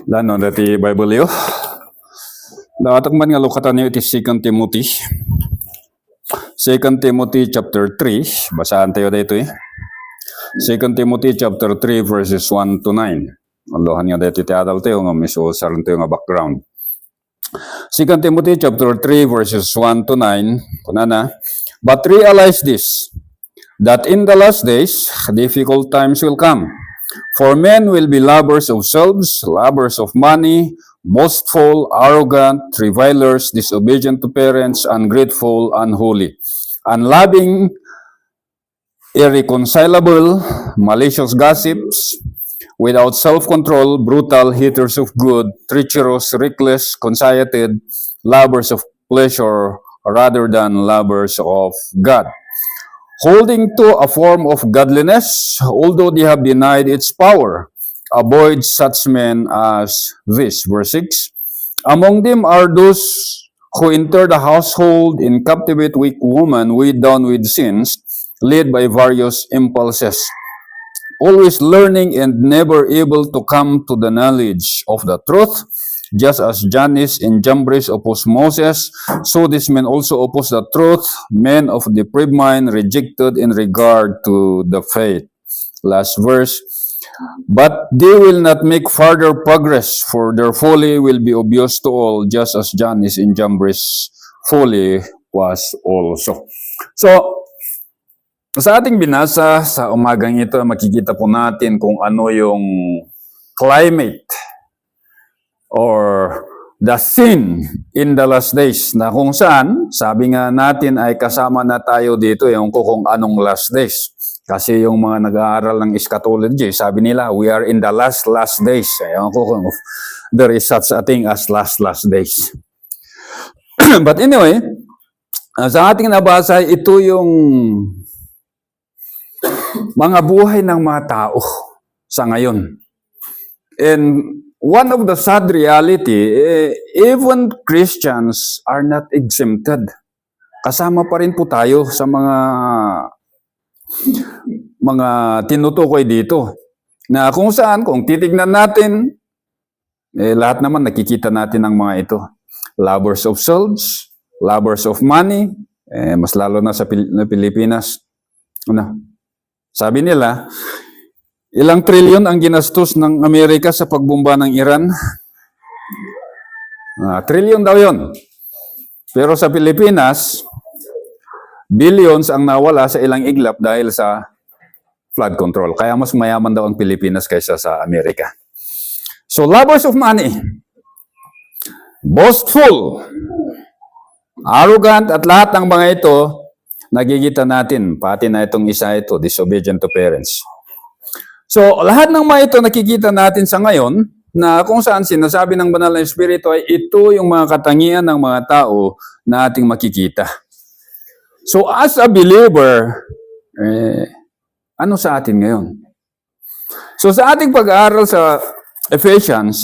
Lano dati Bible yo. Dapat man nga lukatan niyo iti 2 Timothy. 2 Timothy chapter 3. Basahan tayo dito eh. 2 Timothy chapter 3 verses 1 to 9. Allahan nga dito iti adal tayo nga misusaran tayo nga background. 2 Timothy chapter 3 verses 1 to 9. Kunana, but realize this, that in the last days, difficult times will come. For men will be lovers of selves, lovers of money, boastful, arrogant, revilers, disobedient to parents, ungrateful, unholy, unloving, irreconcilable, malicious gossips, without self-control, brutal, haters of good, treacherous, reckless, conceited, lovers of pleasure rather than lovers of God, holding to a form of godliness, although they have denied its power. Avoid such men as this. Verse 6. Among them are those who enter the household and captivate weak women weighed down with sins, led by various impulses, always learning and never able to come to the knowledge of the truth. Just as Jannes and Jambres opposed Moses, so these men also oppose the truth, men of depraved mind, rejected in regard to the faith. Last verse. But they will not make further progress, for their folly will be obvious to all, just as Jannes and Jambres' folly was also. So, sa ating binasa sa umagang ito, makikita po natin kung ano yung climate or the scene in the last days, na kung saan, sabi nga natin ay kasama na tayo dito yung kung anong last days. Kasi yung mga nag-aaral ng eschatology, sabi nila, we are in the last days. Ewan ko kung there is such a thing as last days. But anyway, sa ating nabasa, ito yung mga buhay ng mga tao sa ngayon. And one of the sad reality, even Christians are not exempted. Kasama pa rin po tayo sa mga tinutukoy dito. Na kung saan, kung titignan natin, lahat naman nakikita natin ang mga ito. Lovers of selves, lovers of money, mas lalo na sa Pilipinas. Sabi nila, ilang trilyon ang ginastos ng Amerika sa pagbomba ng Iran? Trilyon daw yon. Pero sa Pilipinas, billions ang nawala sa ilang iglap dahil sa flood control. Kaya mas mayaman daw ang Pilipinas kaysa sa Amerika. So, lovers of money, boastful, arrogant, at lahat ng mga ito, nagigita natin, pati na itong isa ito, disobedient to parents. So, lahat ng mga ito nakikita natin sa ngayon, na kung saan sinasabi ng Banal na Espiritu ay ito yung mga katangian ng mga tao na ating makikita. So, as a believer, ano sa atin ngayon? So, sa ating pag-aaral sa Ephesians,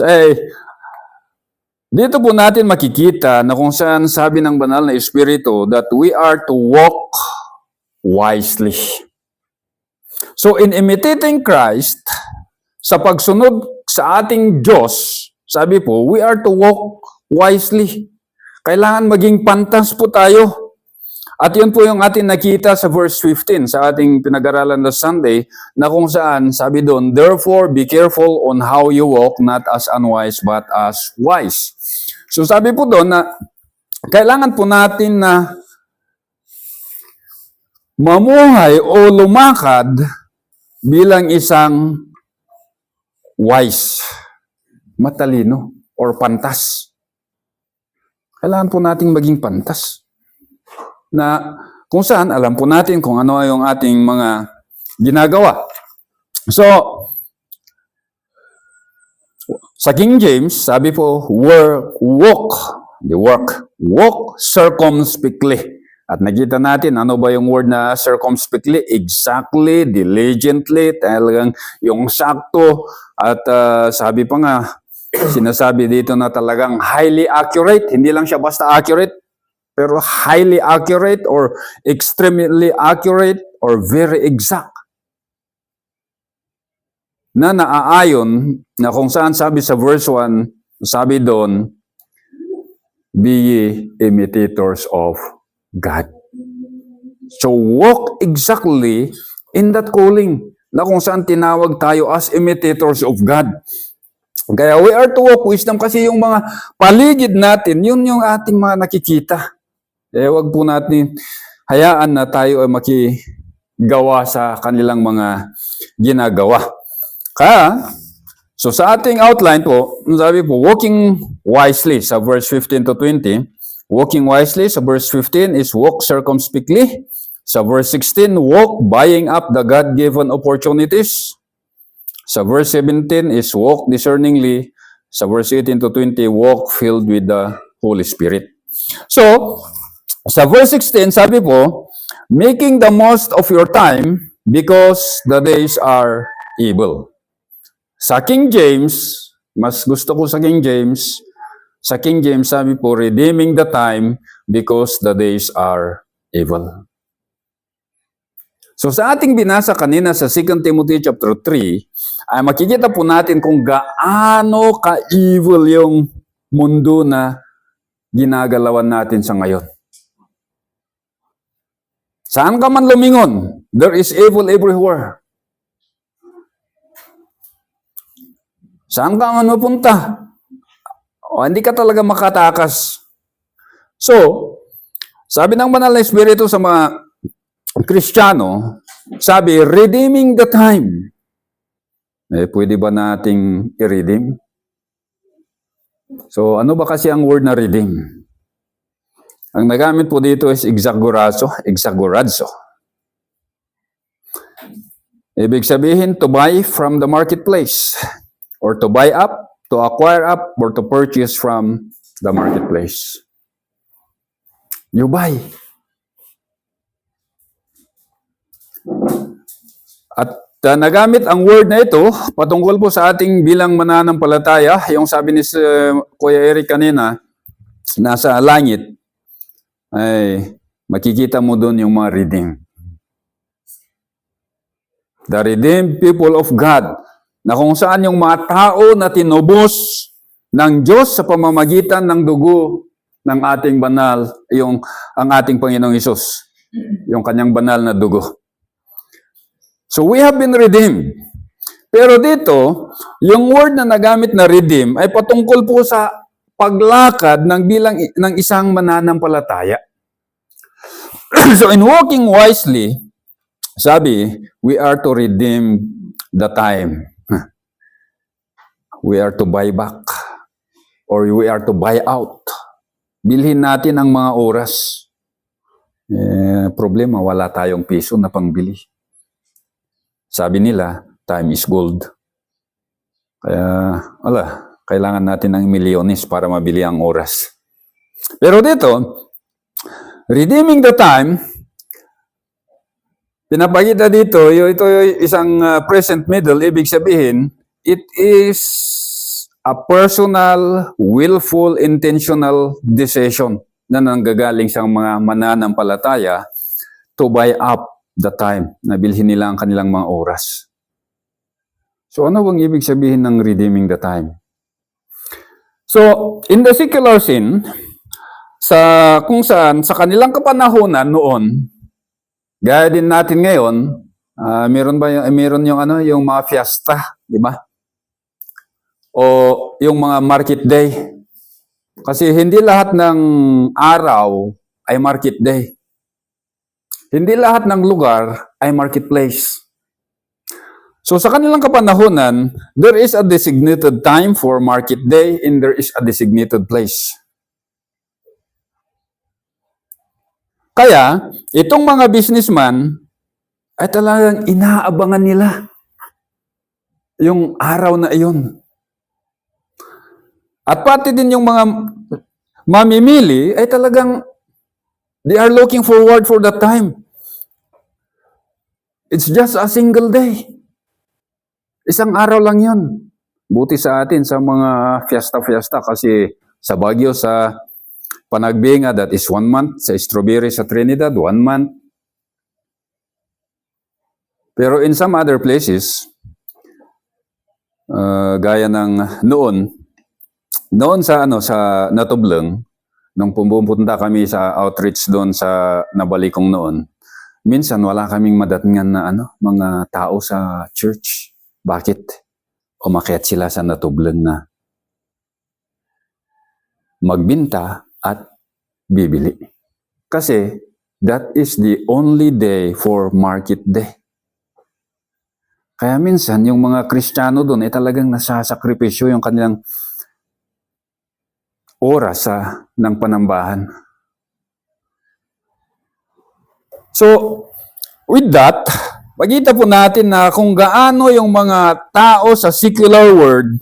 dito po natin makikita na kung saan sabi ng Banal na Espiritu that we are to walk wisely. So, in imitating Christ, sa pagsunod sa ating Diyos, sabi po, we are to walk wisely. Kailangan maging pantas po tayo. At yun po yung ating nakita sa verse 15 sa ating pinag-aralan last Sunday, na kung saan sabi doon, therefore be careful on how you walk, not as unwise but as wise. So sabi po doon na kailangan po natin na mamuhay o lumakad bilang isang wise, matalino, or pantas. Kailangan po nating maging pantas. Na kung saan, alam po natin kung ano yung ating mga ginagawa. So, sa King James, sabi po, walk circumspectly. At nakita natin, ano ba yung word na circumspectly? Exactly, diligently, talagang yung sakto. At sabi pa nga, sinasabi dito na talagang highly accurate. Hindi lang siya basta accurate, pero highly accurate or extremely accurate or very exact. na naaayon na kung saan sabi sa verse 1, sabi doon, be ye imitators of God. So walk exactly in that calling na kung saan tinawag tayo as imitators of God. Kaya we are to walk wisdom kasi yung mga paligid natin, yun yung ating mga nakikita. Wag po natin hayaan na tayo ay makigawa sa kanilang mga ginagawa. Kaya, so sa ating outline po, sabi po, walking wisely sa verse 15 to 20. Walking wisely sa verse 15 is walk circumspectly. Sa verse 16, walk buying up the God-given opportunities. Sa verse 17 is walk discerningly. Sa verse 18 to 20, walk filled with the Holy Spirit. So, sa verse 16, sabi po, making the most of your time because the days are evil. Sa King James, mas gusto ko sa King James, sabi po, redeeming the time because the days are evil. So sa ating binasa kanina sa 2 Timothy chapter 3, ay makikita po natin kung gaano ka-evil yung mundo na ginagalawan natin sa ngayon. Saan ka man lumingon, there is evil everywhere. Saan ka man mapunta? O, hindi ka talaga makatakas. So, sabi ng Banal na Espiritu sa mga Kristiyano, sabi, redeeming the time. Pwede ba nating i-redeem? So, ano ba kasi ang word na redeem? Ang nagamit po dito is exagorazo. Ibig sabihin, to buy from the marketplace. Or to buy up, to acquire up, or to purchase from the marketplace. You buy. At nagamit ang word na ito patungkol po sa ating bilang mananampalataya, yung sabi ni Kuya Eric kanina, nasa langit, ay makikita mo doon yung mga redeemed. The redeemed people of God, na kung saan yung mga tao na tinubos ng Diyos sa pamamagitan ng dugo ng ating banal, ang ating Panginoong Hesus, yung kanyang banal na dugo. So we have been redeemed. Pero dito, yung word na nagamit na redeem ay patungkol po sa paglakad ng isang mananampalataya. So in walking wisely, sabi, we are to redeem the time. We are to buy back or we are to buy out. Bilhin natin ang mga oras. Problema, wala tayong piso na pangbili. Sabi nila, time is gold. Kaya, kailangan natin ng milyones para mabili ang oras. Pero dito, redeeming the time, pinapakita dito, ito yung isang present middle, ibig sabihin, it is a personal, willful, intentional decision na nanggagaling sa mga mananampalataya to buy up the time na bilhin nila ang kanilang mga oras. So ano bang ibig sabihin ng redeeming the time? So, in the secular scene, kung saan, sa kanilang kapanahunan noon, gaya din natin ngayon, meron yung mga fiesta, di ba? O yung mga market day. Kasi hindi lahat ng araw ay market day. Hindi lahat ng lugar ay marketplace. So sa kanilang kapanahunan, there is a designated time for market day and there is a designated place. Kaya, itong mga businessman ay talagang inaabangan nila yung araw na iyon. At pati din yung mga mamimili ay talagang they are looking forward for that time. It's just a single day. Isang araw lang yun. Buti sa atin sa mga fiesta-fiesta kasi sa Baguio, sa Panagbenga, that is 1 month. Sa Strawberry sa Trinidad, 1 month. Pero in some other places, Gaya ng noon sa Natubleng, nung pumupunta kami sa outreach doon sa Nabalikong noon, minsan wala kaming madatingan na mga tao sa church. Bakit? Umakyat sila sa Natubleng na magbinta at bibili. Kasi that is the only day for market day. Kaya minsan, yung mga Kristiyano doon ay talagang nasasakripisyo yung kanilang oras ng panambahan. So, with that, makita po natin na kung gaano yung mga tao sa secular world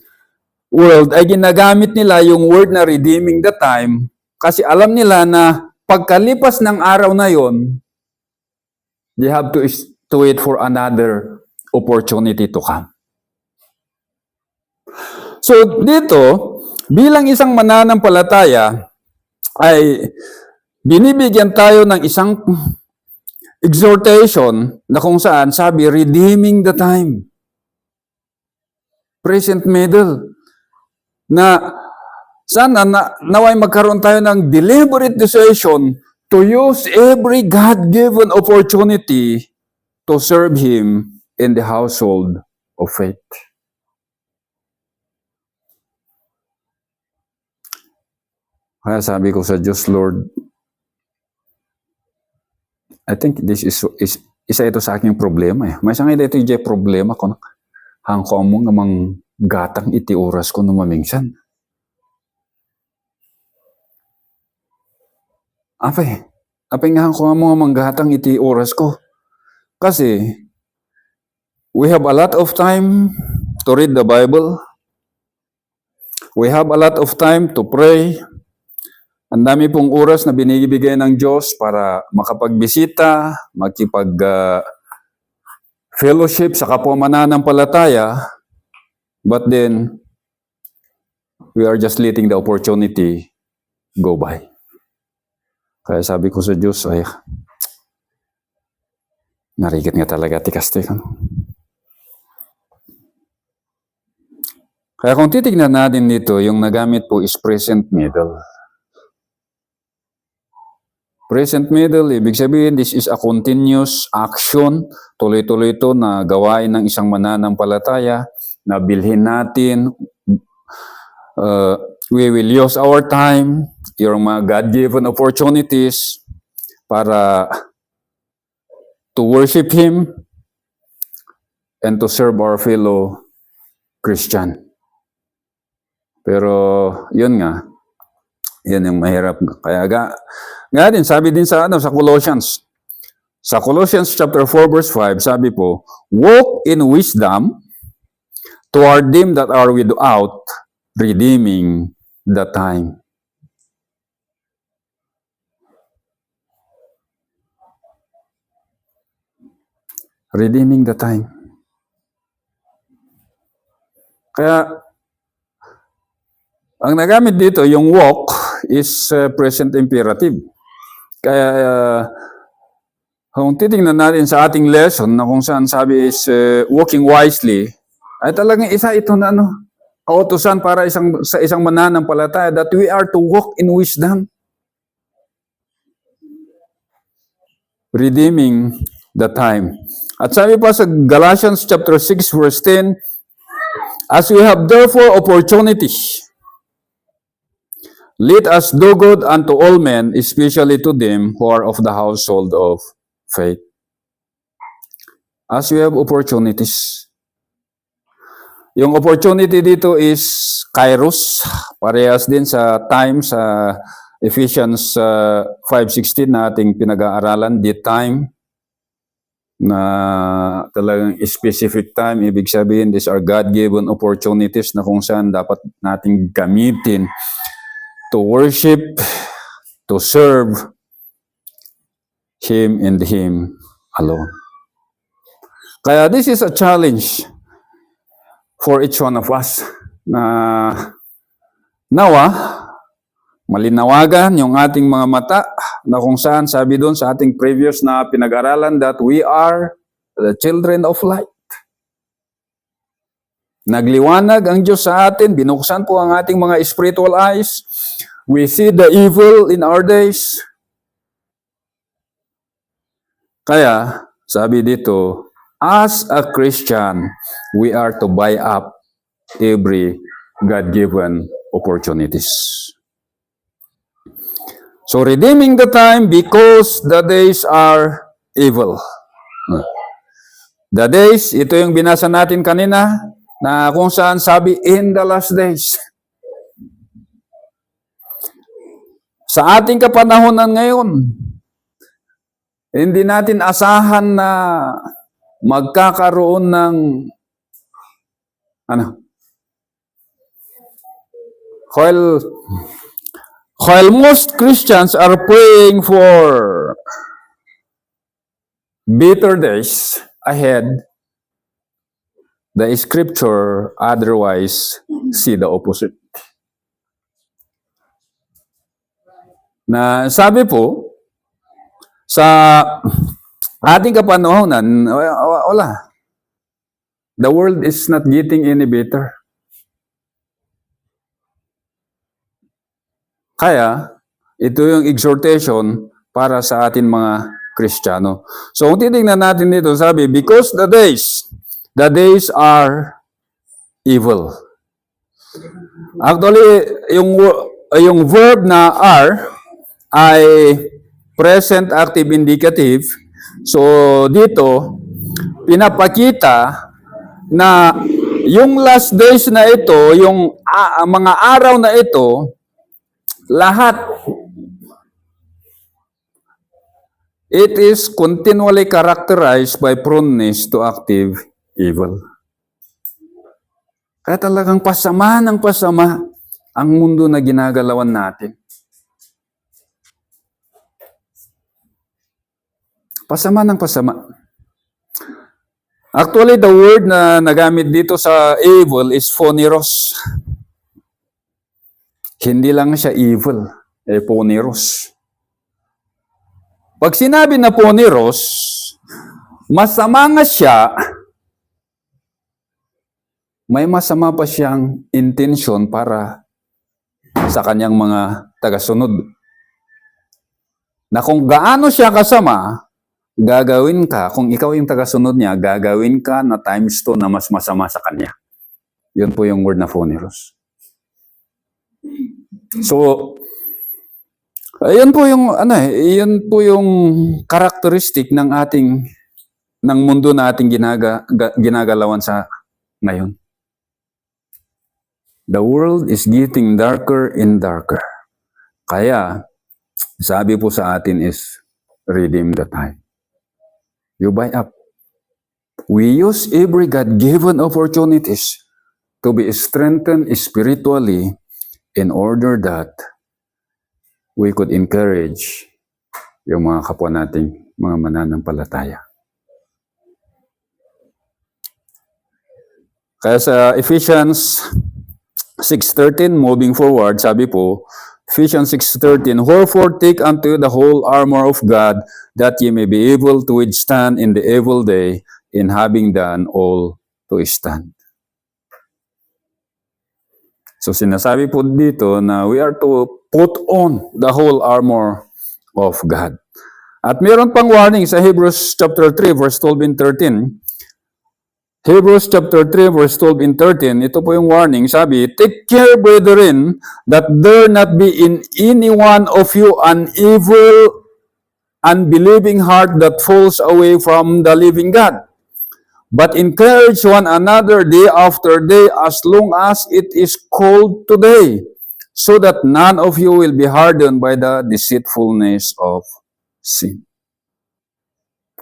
ay ginagamit nila yung word na redeeming the time kasi alam nila na pagkalipas ng araw na yon, they have to wait for another opportunity to come. So dito, bilang isang mananampalataya, ay binibigyan tayo ng isang exhortation na kung saan sabi, redeeming the time. Present middle. Na sana naway magkaroon tayo ng deliberate decision to use every God-given opportunity to serve Him in the household of faith. Kaya sabi ko sa Diyos, Lord, I think this is isa ito sa aking problema. May isang ito yung problema ko. Hangko mo ngamang gatang iti oras ko numamingsan. Apay nga hangko mo ngamang gatang iti oras ko. Kasi, we have a lot of time to read the Bible. We have a lot of time to pray. Ang dami pong oras na binibigay ng Diyos para makapagbisita, makipag-fellowship sa kapwa mananampalataya. But then, we are just letting the opportunity go by. Kaya sabi ko sa Diyos, ay, narigit nga talaga tikaste ka. Kaya kung titignan natin dito, yung nagamit po is present middle. Present middle, ibig sabihin, this is a continuous action, tuloy-tuloy ito na gawain ng isang mananampalataya, na bilhin natin, we will use our time, yung mga God-given opportunities para to worship Him and to serve our fellow Christian. Pero yun nga, yun yung mahirap. Kaya nga din, sabi din sa Colossians. Sa Colossians chapter 4 verse 5, sabi po, walk in wisdom toward them that are without, redeeming the time. Redeeming the time. Kaya, ang nagamit dito, yung walk is present imperative. Kaya, kung titingnan natin sa ating lesson na kung saan sabi is walking wisely, ay talagang isa ito na kautusan para sa isang mananampalataya that we are to walk in wisdom. Redeeming the time. At sabi pa sa Galatians chapter 6 verse 10, as we have therefore opportunities, let us do good unto all men, especially to them who are of the household of faith. As we have opportunities. Yung opportunity dito is kairos, parehas din sa time sa Ephesians 5:16 na ating pinag-aaralan, the time na talagang specific time. Ibig sabihin, these are God-given opportunities na kung saan dapat nating gamitin to worship, to serve Him and Him alone. Kaya this is a challenge for each one of us na nawa, malinawagan yung ating mga mata na kung saan sabi doon sa ating previous na pinag-aralan that we are the children of light. Nagliwanag ang Diyos sa atin, binuksan po ang ating mga spiritual eyes. We see the evil in our days. Kaya, sabi dito, as a Christian, we are to buy up every God-given opportunities. So, redeeming the time because the days are evil. The days, ito yung binasa natin kanina, na kung saan sabi, in the last days. Sa ating kapanahonan ngayon, hindi natin asahan na magkakaroon ng while most Christians are praying for better days ahead, the scripture otherwise see the opposite. Na sabi po, sa ating kapanahonan, wala. The world is not getting any better. Kaya, ito yung exhortation para sa atin mga Kristiyano. So, kung titignan natin dito, sabi, because the days are evil. Actually, yung verb na are ay present active indicative. So, dito, pinapakita na yung last days na ito, yung mga araw na ito, lahat, it is continually characterized by proneness to active evil. Kaya talagang pasama ng pasama ang mundo na ginagalawan natin. Pasama ng pasama. Actually, the word na nagamit dito sa evil is phoneros. Hindi lang siya evil, phoneros. Pag sinabi na phoneros, masama nga siya, may masama pa siyang intensyon para sa kanyang mga tagasunod. Na kung gaano siya kasama, gagawin ka, kung ikaw yung tagasunod niya, gagawin ka na times 2 na mas masama sa kanya. Yun po yung word na phoneros. So, yun po yung characteristic ng mundo na ating ginagalawan sa ngayon. The world is getting darker and darker. Kaya, sabi po sa atin is, redeem the time. You buy up. We use every God-given opportunities to be strengthened spiritually in order that we could encourage yung mga kapwa nating mga mananampalataya. Kaya sa Ephesians 6:13, moving forward, sabi po, Ephesians 6:13, wherefore take unto you the whole armor of God, that ye may be able to withstand in the evil day, in having done all to stand. So sinasabi po dito na we are to put on the whole armor of God. At meron pang warning sa Hebrews chapter 3, verse 12 and 13. Hebrews chapter 3, verse 12 and 13, ito po yung warning. Sabi, take care, brethren, that there not be in any one of you an evil, unbelieving heart that falls away from the living God. But encourage one another day after day, as long as it is called today, so that none of you will be hardened by the deceitfulness of sin.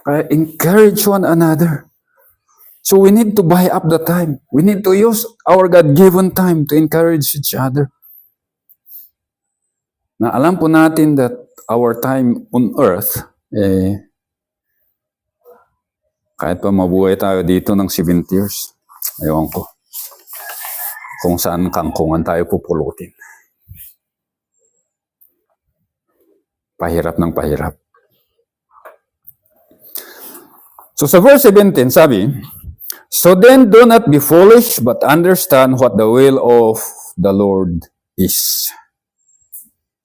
Kaya encourage one another. So we need to buy up the time. We need to use our God-given time to encourage each other. Na alam po natin that our time on earth, kahit pa mabuhay tayo dito ng 70 years, ayaw ko kung saan kangkungan tayo pupulutin. Pahirap ng pahirap. So sa verse 17, sabi, So then do not be foolish, but understand what the will of the Lord is.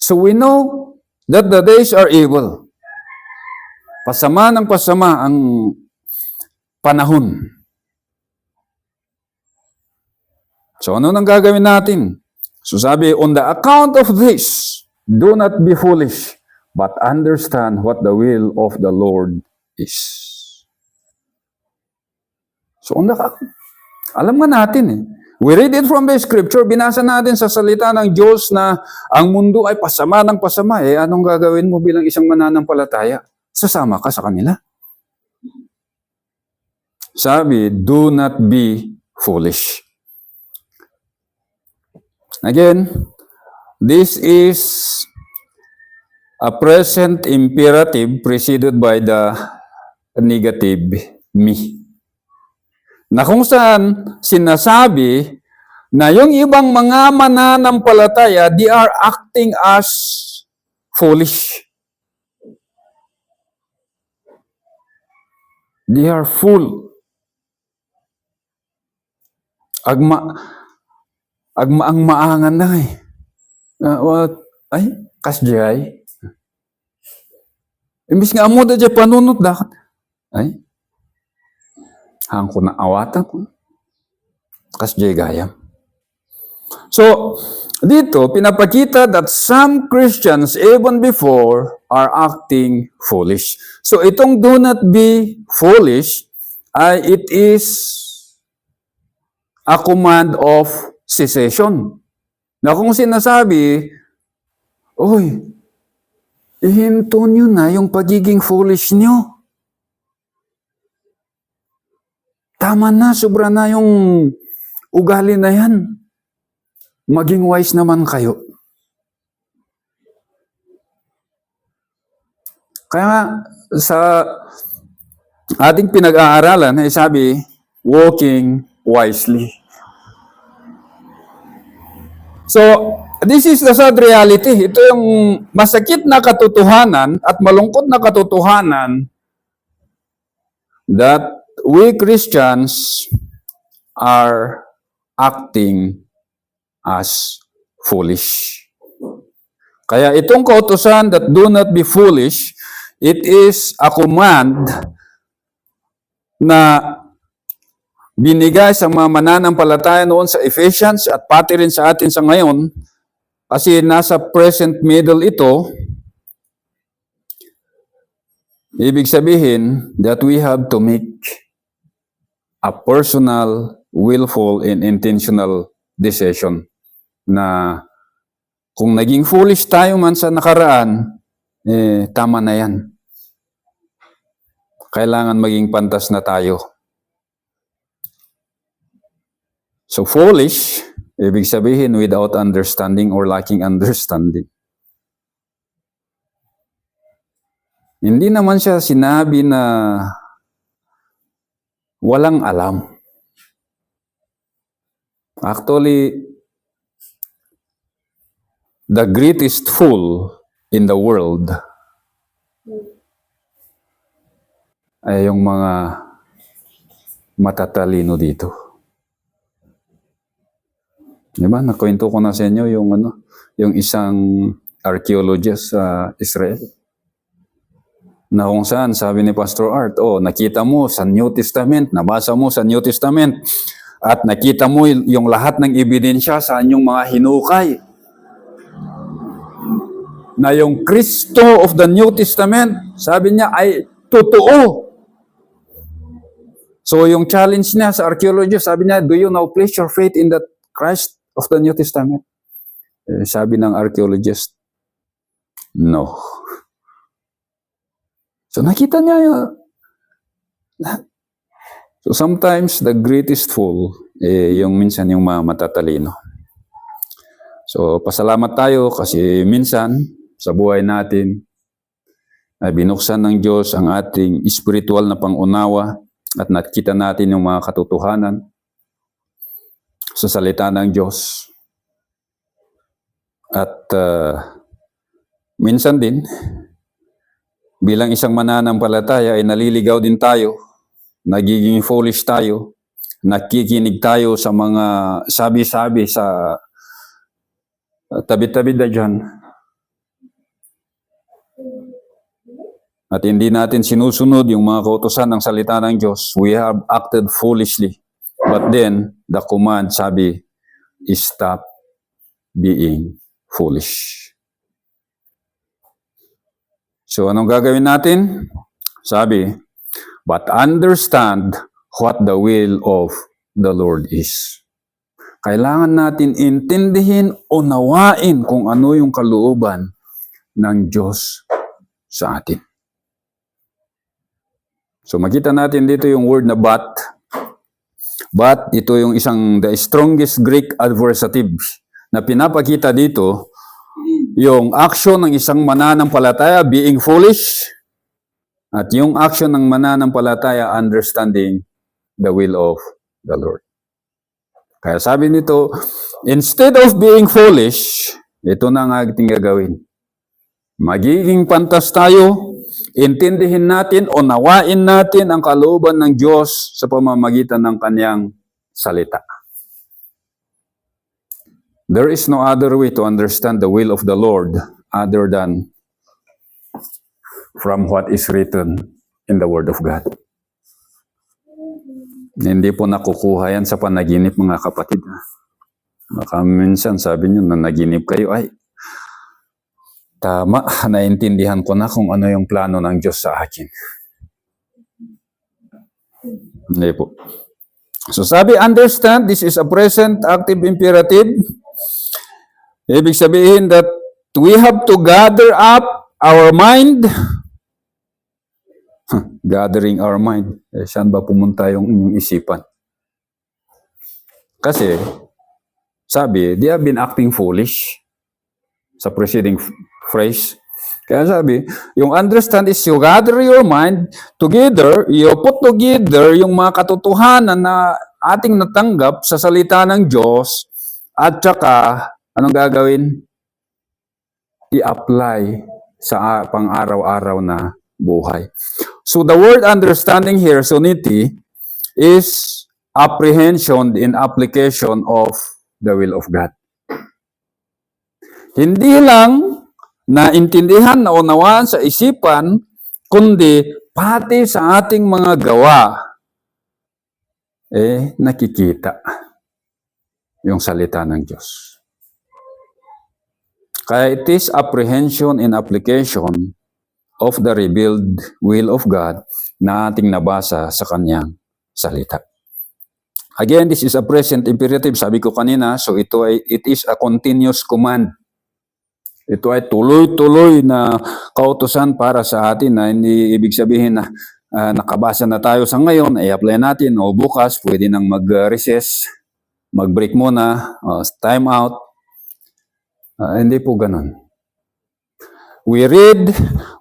So we know that the days are evil. Pasama ng pasama ang panahon. So ano nang gagawin natin? So sabi, on the account of this, do not be foolish, but understand what the will of the Lord is. So alam nga natin eh. We read it from the scripture, binasa natin sa salita ng Diyos na ang mundo ay pasama ng pasama. Anong gagawin mo bilang isang mananampalataya? Sasama ka sa kanila. Sabi, do not be foolish. Again, this is a present imperative preceded by the negative me. Na kung saan sinasabi na yung ibang mga mananampalataya, they are acting as foolish. They are fool. Agmaang-maangan na eh. Kasjay. Imbis nga amo da dyan panunod dakat. Hang ko na awatan ko. Kasjay gayam. So, dito, pinapakita that some Christians, even before, are acting foolish. So, itong do not be foolish, it is a command of cessation. Na kung sinasabi, ihinto nyo na yung pagiging foolish nyo. Tama na, sobra na yung ugali na yan. Maging wise naman kayo. Kaya sa ating pinag-aaralan, sabi, walking wisely. So, this is the sad reality. Ito yung masakit na katotohanan at malungkot na katotohanan that we Christians are acting as foolish. Kaya itong kautusan that do not be foolish, it is a command na binigay sa mga mananampalataya noon sa Ephesians at pati rin sa atin sa ngayon kasi nasa present middle ito. Ibig sabihin that we have to make a personal, willful, and intentional decision na kung naging foolish tayo man sa nakaraan, tama na yan. Kailangan maging pantas na tayo. So foolish, ibig sabihin without understanding or lacking understanding. Hindi naman siya sinabi na walang alam. Actually, the greatest fool in the world ay yung mga matatalino dito. Diba? Nakwento ko na sa inyo yung isang archaeologist sa Israel. Na kung saan, sabi ni Pastor Art, nakita mo sa New Testament, nabasa mo sa New Testament, at nakita mo yung lahat ng ebidensya sa inyong mga hinukay. Na yung Kristo of the New Testament, sabi niya ay totoo. So yung challenge niya sa archaeologist, sabi niya, do you now place your faith in the Christ of the New Testament? Sabi ng archaeologist, no. So nakita niya so sometimes the greatest fool, yung minsan yung mga matatalino. So pasalamat tayo kasi minsan sa buhay natin ay binuksan ng Diyos ang ating spiritual na pangunawa at nakita natin yung mga katotohanan sa salita ng Diyos. At minsan din, bilang isang mananampalataya ay naliligaw din tayo, nagiging foolish tayo, nakikinig tayo sa mga sabi-sabi sa tabi-tabi na dyan. At hindi natin sinusunod yung mga kautusan ng salita ng Diyos. We have acted foolishly. But then, the command, sabi, is stop being foolish. So, anong gagawin natin? Sabi, but understand what the will of the Lord is. Kailangan natin intindihin o nawain kung ano yung kalooban ng Diyos sa atin. So makita natin dito yung word na but. But, ito yung the strongest Greek adversative na pinapakita dito, yung action ng isang mananampalataya, being foolish, at yung action ng mananampalataya, understanding the will of the Lord. Kaya sabi nito, instead of being foolish, ito na ang ating gagawin. Magiging pantas tayo, intindihin natin o nawain natin ang kalooban ng Diyos sa pamamagitan ng Kanyang salita. There is no other way to understand the will of the Lord other than from what is written in the Word of God. Hindi po nakukuha yan sa panaginip, mga kapatid. Baka minsan sabi nyo na naginip kayo, ay, tama, naintindihan ko na kung ano yung plano ng Diyos sa akin. Hindi po. So sabi, understand, this is a present active imperative. Ibig sabihin that we have to gather up our mind. Gathering our mind. Saan ba pumunta yung inyong isipan? Kasi, sabi, they have been acting foolish sa preceding phrase. Kaya sabi, yung understand is you gather your mind together, you put together yung mga katotohanan na ating natanggap sa salita ng Diyos, at saka, anong gagawin? I-apply sa pang-araw-araw na buhay. So the word understanding here, suniti, is apprehension in application of the will of God. Hindi lang naintindihan na unawaan sa isipan, kundi pati sa ating mga gawa, nakikita yung salita ng Diyos. Kaya it is apprehension and application of the revealed will of God na ating nabasa sa Kanyang salita. Again, this is a present imperative, sabi ko kanina, so it is a continuous command. Ito ay tuloy-tuloy na kautusan para sa atin, na hindi ibig sabihin na nakabasa na tayo sa ngayon, ay apply natin, o bukas pwede nang mag-recess, mag-break muna, time out. Hindi po ganun. We read,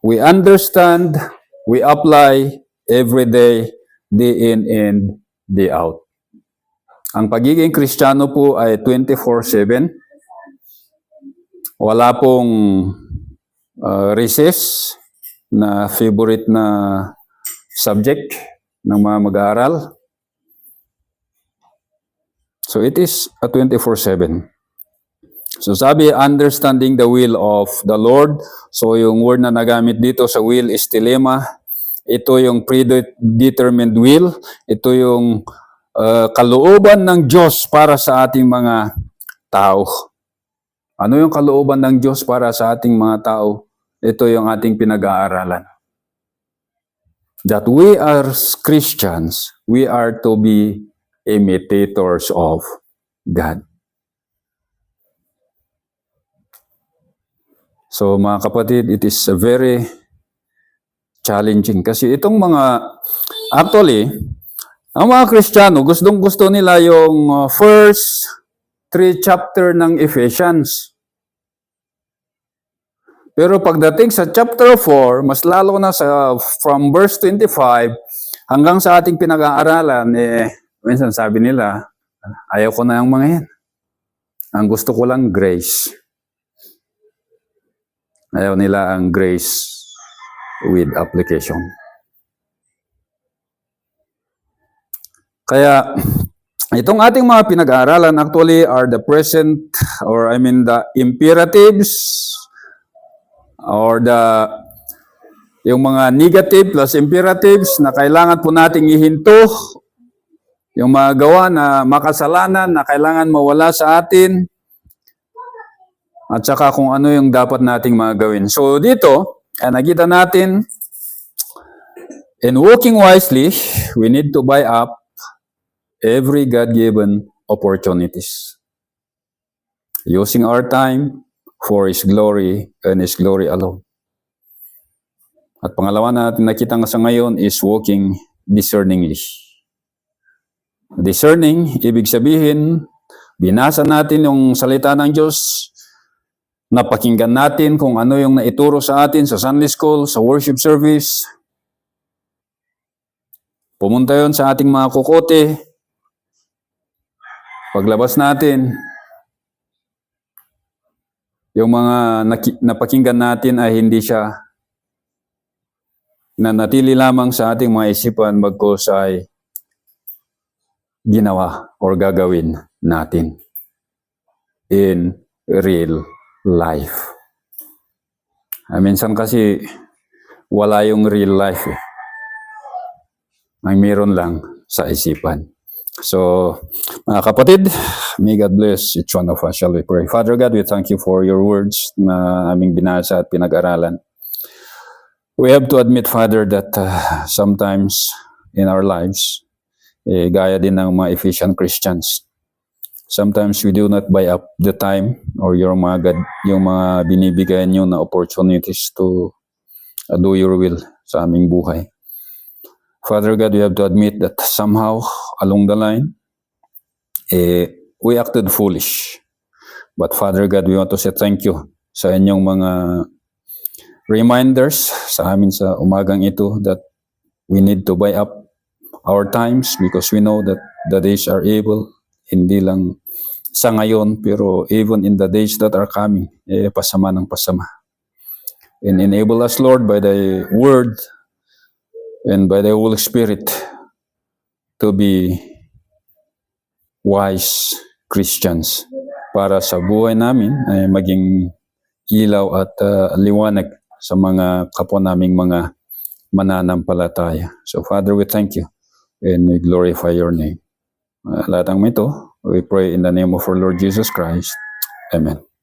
we understand, we apply every day, day in and day out. Ang pagiging Kristiyano po ay 24/7. Wala pong recess na favorite na subject ng mga mag-aaral. So it is a 24/7. So sabi, understanding the will of the Lord. So yung word na nagamit dito sa will is telema. Ito yung predetermined will. Ito yung kalooban ng Diyos para sa ating mga tao. Ano yung kalooban ng Diyos para sa ating mga tao? Ito yung ating pinag-aaralan. That we as Christians, we are to be imitators of God. So mga kapatid, it is very challenging. Kasi itong actually, ang mga Kristiyano, gustong-gusto nila yung first 3 chapter ng Ephesians. Pero pagdating sa chapter 4, mas lalo na from verse 25 hanggang sa ating pinag-aaralan, minsan sabi nila, ayaw ko na yung mga yan. Ang gusto ko lang grace. Ayaw nila ang grace with application. Kaya, Itong ating mga pinag-aaralan actually are the present, or I mean the imperatives, or yung mga negative plus imperatives na kailangan po nating ihinto, yung mga gawa na makasalanan na kailangan mawala sa atin, at saka kung ano yung dapat nating mga gawin. So dito, nakita natin, in walking wisely, we need to buy up every God-given opportunities. Using our time for His glory and His glory alone. At pangalawa natin nakita nga sa ngayon is walking discerningly. Discerning, ibig sabihin, binasa natin yung salita ng Diyos, napakinggan natin kung ano yung naituro sa atin sa Sunday School, sa worship service. Pumunta yon sa ating mga kukote. Paglabas natin, yung mga napakinggan natin ay hindi siya nanatili lamang sa ating mga isipan, bagkus ay ginawa or gagawin natin in real life. Minsan kasi wala yung real life. Ang meron lang sa isipan. So, mga kapatid, may God bless each one of us. Shall we pray? Father God, we thank you for your words na aming binasa at pinag-aralan. We have to admit, Father, that sometimes in our lives, gaya din ng mga Ephesian Christians, sometimes we do not buy up the time or yung mga binibigay nyo na opportunities to do your will sa aming buhay. Father God, we have to admit that somehow along the line, we acted foolish. But Father God, we want to say thank you sa inyong mga reminders sa amin sa umagang ito that we need to buy up our times because we know that the days are evil. Hindi lang sa ngayon, pero even in the days that are coming, pasama ng pasama. And enable us, Lord, by the Word and by the Holy Spirit to be wise Christians para sa buhay namin ay maging ilaw at liwanag sa mga kapwa naming mga mananampalataya. So Father, we thank you and we glorify your name. Lahat ng ito, we pray in the name of our Lord Jesus Christ. Amen.